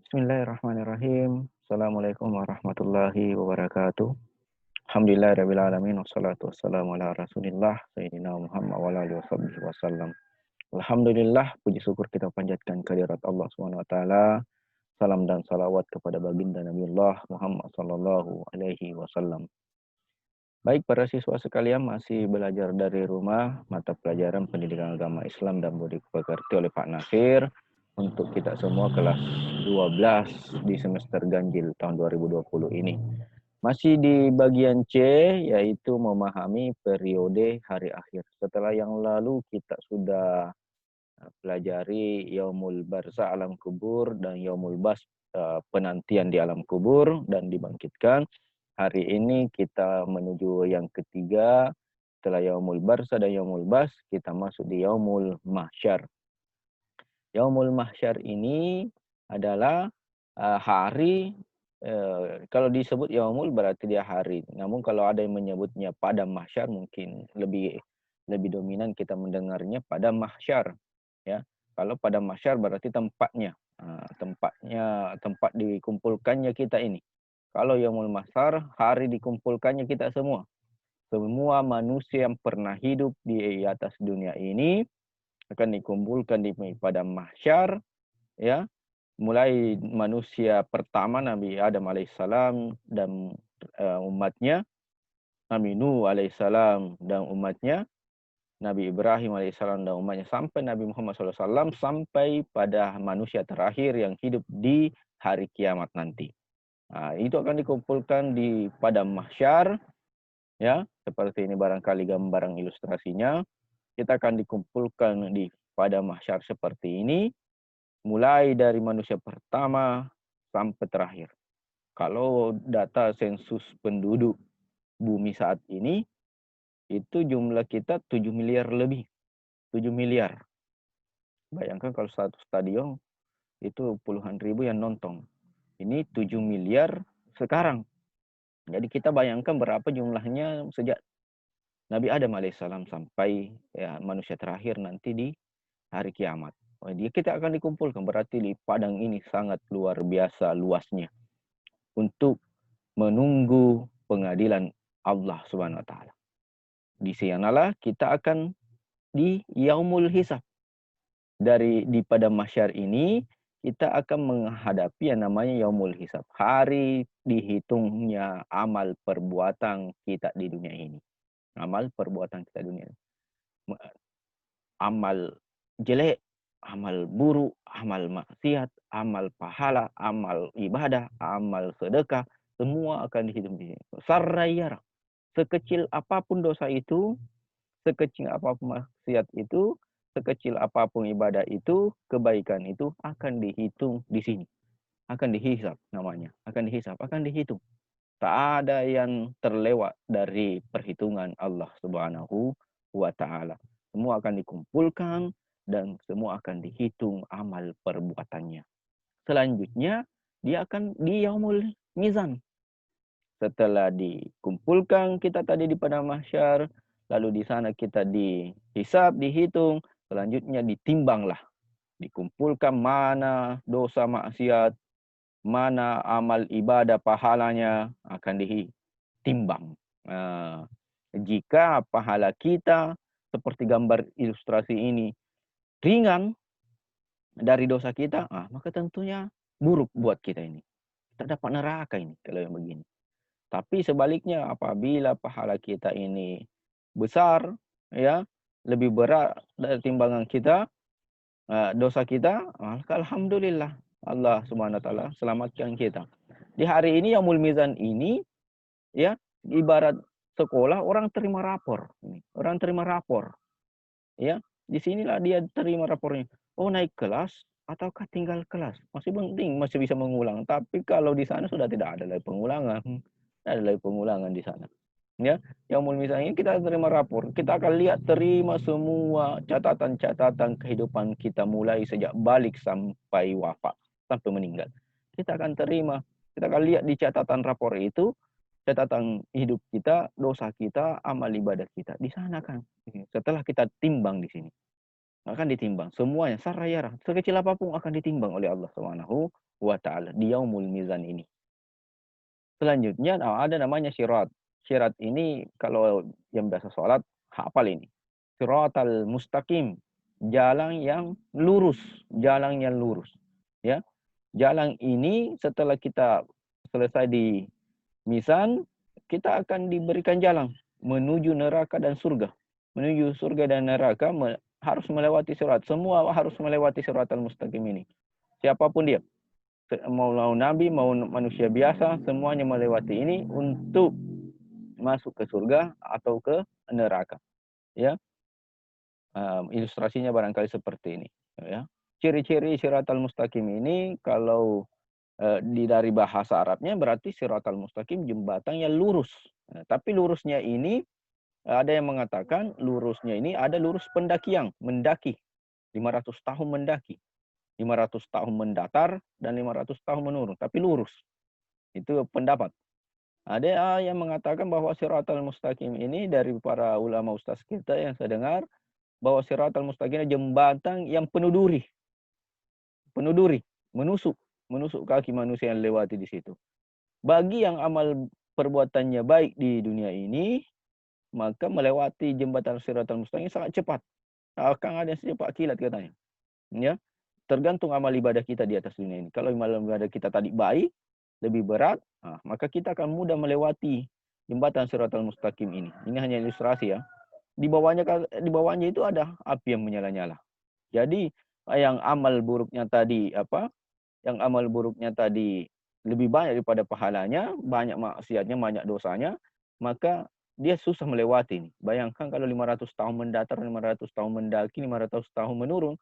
Bismillahirrahmanirrahim. Assalamualaikum warahmatullahi wabarakatuh. Alhamdulillahirabbil alamin wassalatu wassalamu ala Rasulillah sayyidina Muhammad wa ala alihi wasallam. Alhamdulillah, puji syukur kita panjatkan kehadirat Allah Subhanahu wa taala. Salam dan salawat kepada baginda Nabiullah Muhammad sallallahu alaihi wasallam. Baik para siswa sekalian, masih belajar dari rumah mata pelajaran pendidikan agama Islam dan budi pekerti oleh Pak Nafir untuk kita semua kelas 12 di semester ganjil tahun 2020 ini. Masih di bagian C, yaitu memahami periode hari akhir. Setelah yang lalu kita sudah pelajari Yaumul Barza alam kubur dan Yaumul Bas penantian di alam kubur dan dibangkitkan. Hari ini kita menuju yang ketiga. Setelah Yaumul Barza dan Yaumul Bas, kita masuk di Yaumul Mahsyar. Yaumul Mahsyar ini adalah hari, kalau disebut Yaumul berarti dia hari. Namun kalau ada yang menyebutnya Padang Mahsyar, mungkin lebih dominan kita mendengarnya Padang Mahsyar. Ya, kalau Padang Mahsyar berarti tempatnya, tempat dikumpulkannya kita ini. Kalau Yaumul Mahsyar, hari dikumpulkannya kita semua. Semua manusia yang pernah hidup di atas dunia ini akan dikumpulkan di Padang Mahsyar, ya. Mulai manusia pertama Nabi Adam alaihissalam dan umatnya, Nabi Nuh alaihissalam dan umatnya, Nabi Ibrahim alaihissalam dan umatnya, sampai Nabi Muhammad SAW, sampai pada manusia terakhir yang hidup di hari kiamat nanti. Nah, itu akan dikumpulkan di Padang Mahsyar, ya. Seperti ini barangkali gambaran ilustrasinya. Kita akan dikumpulkan di Padang Mahsyar seperti ini, mulai dari manusia pertama sampai terakhir. Kalau data sensus penduduk bumi saat ini, itu jumlah kita 7 miliar lebih. 7 miliar. Bayangkan kalau satu stadion itu puluhan ribu yang nonton. Ini 7 miliar sekarang. Jadi kita bayangkan berapa jumlahnya sejak Nabi Adam alaihissalam sampai manusia terakhir nanti di hari kiamat. Kita akan dikumpulkan, berarti di padang ini sangat luar biasa luasnya untuk menunggu pengadilan Allah Subhanahu wa taala. Di sanalah kita akan di Yaumul Hisab. Di Padang Mahsyar ini kita akan menghadapi yang namanya Yaumul Hisab, hari dihitungnya amal perbuatan kita di dunia ini. Amal perbuatan kita di dunia ini. Amal jelek, amal buruk, amal maksiat, amal pahala, amal ibadah, amal sedekah, semua akan dihitung di sini. Sarayara, sekecil apapun dosa itu, sekecil apapun maksiat itu, sekecil apapun ibadah itu, kebaikan itu akan dihitung di sini. Akan dihisab namanya, akan dihisab, akan dihitung. Tak ada yang terlewat dari perhitungan Allah Subhanahu wa taala. Semua akan dikumpulkan dan semua akan dihitung amal perbuatannya. Selanjutnya, dia akan di Yaumul Mizan. Setelah dikumpulkan kita tadi di Padang Mahsyar, lalu di sana kita dihisab, dihitung, selanjutnya ditimbanglah. Dikumpulkan mana dosa maksiat, mana amal ibadah pahalanya akan ditimbang. Jika pahala kita seperti gambar ilustrasi ini ringan dari dosa kita, maka tentunya buruk buat kita ini. Kita dapat neraka ini kalau yang begini. Tapi sebaliknya, apabila pahala kita ini besar, ya, lebih berat dari timbangan kita, dosa kita, maka alhamdulillah Allah Subhanahu wa taala selamatkan kita. Di hari ini Yaumul Mizan ini, ya, ibarat sekolah orang terima rapor. Orang terima rapor. Ya, di sinilah dia terima rapornya. Oh, naik kelas ataukah tinggal kelas? Masih penting, masih bisa mengulang. Tapi kalau di sana sudah tidak ada lagi pengulangan. Tidak ada lagi pengulangan di sana. Ya, Yaumul Mizan ini kita terima rapor. Kita akan lihat, terima semua catatan-catatan kehidupan kita mulai sejak balik sampai wafat, sampai meninggal. Kita akan terima, kita akan lihat di catatan rapor itu, catatan hidup kita, dosa kita, amal ibadah kita. Di sana kan. Setelah kita timbang di sini. akan ditimbang semuanya sarayara, sekecil apapun akan ditimbang oleh Allah Subhanahu wa taala di yaumul mizan ini. Selanjutnya, ada namanya syirat. Syirat ini kalau yang biasa sholat, hafal ini. Siratal mustaqim, jalan yang lurus, jalan yang lurus. Ya, jalan ini setelah kita selesai di mizan, kita akan diberikan jalan menuju neraka dan surga. Menuju surga dan neraka harus melewati sirat. Semua harus melewati siratal mustaqim ini. Siapapun dia, mau nabi, mau manusia biasa, semuanya melewati ini untuk masuk ke surga atau ke neraka. Ya, ilustrasinya barangkali seperti ini. Ya, ciri-ciri siratal mustaqim ini kalau dari bahasa Arabnya berarti siratal mustaqim, jembatan yang lurus. Nah, tapi lurusnya ini ada yang mengatakan lurusnya ini ada lurus pendakian, mendaki. 500 tahun mendaki. 500 tahun mendatar dan 500 tahun menurun, tapi lurus. Itu pendapat. Ada yang mengatakan bahwa siratal mustaqim ini dari para ulama ustaz kita yang saya dengar, bahwa siratal mustaqim jembatan yang penuh duri. Penuh duri, menusuk kaki manusia yang lewati di situ. Bagi yang amal perbuatannya baik di dunia ini, maka melewati jembatan siratal mustaqim sangat cepat. Akan ada secepat kilat katanya. Ya, tergantung amal ibadah kita di atas dunia ini. Kalau amal ibadah kita tadi baik, lebih berat, maka kita akan mudah melewati jembatan siratal mustaqim ini. Ini hanya ilustrasi ya. Di bawahnya itu ada api yang menyala-nyala. Jadi yang amal buruknya tadi Yang amal buruknya tadi lebih banyak daripada pahalanya, banyak maksiatnya, banyak dosanya, maka dia susah melewati. Bayangkan kalau 500 tahun mendatar, 500 tahun mendaki, 500 tahun menurun,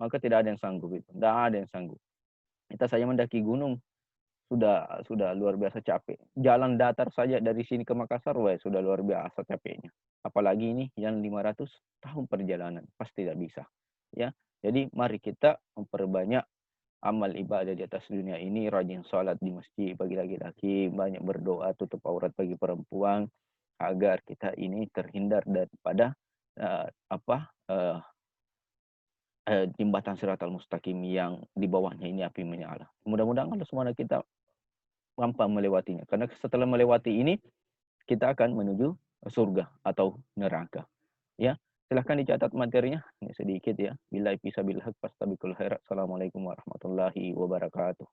maka tidak ada yang sanggup itu. Tidak ada yang sanggup. Kita saja mendaki gunung sudah luar biasa capek. Jalan datar saja dari sini ke Makassar, sudah luar biasa capeknya. Apalagi ini yang 500 tahun perjalanan, pasti tidak bisa. Ya, jadi mari kita memperbanyak amal ibadah di atas dunia ini, rajin sholat di masjid bagi laki-laki, banyak berdoa tutup aurat bagi perempuan, agar kita ini terhindar daripada jembatan siratal mustaqim yang di bawahnya ini api menyala. Mudah-mudahan kalau semua kita mampu melewatinya, karena setelah melewati ini kita akan menuju surga atau neraka. Ya, silahkan dicatat materinya, ini sedikit ya. Billahi fisabilillah, fastabiqul khairat. Assalamualaikum warahmatullahi wabarakatuh.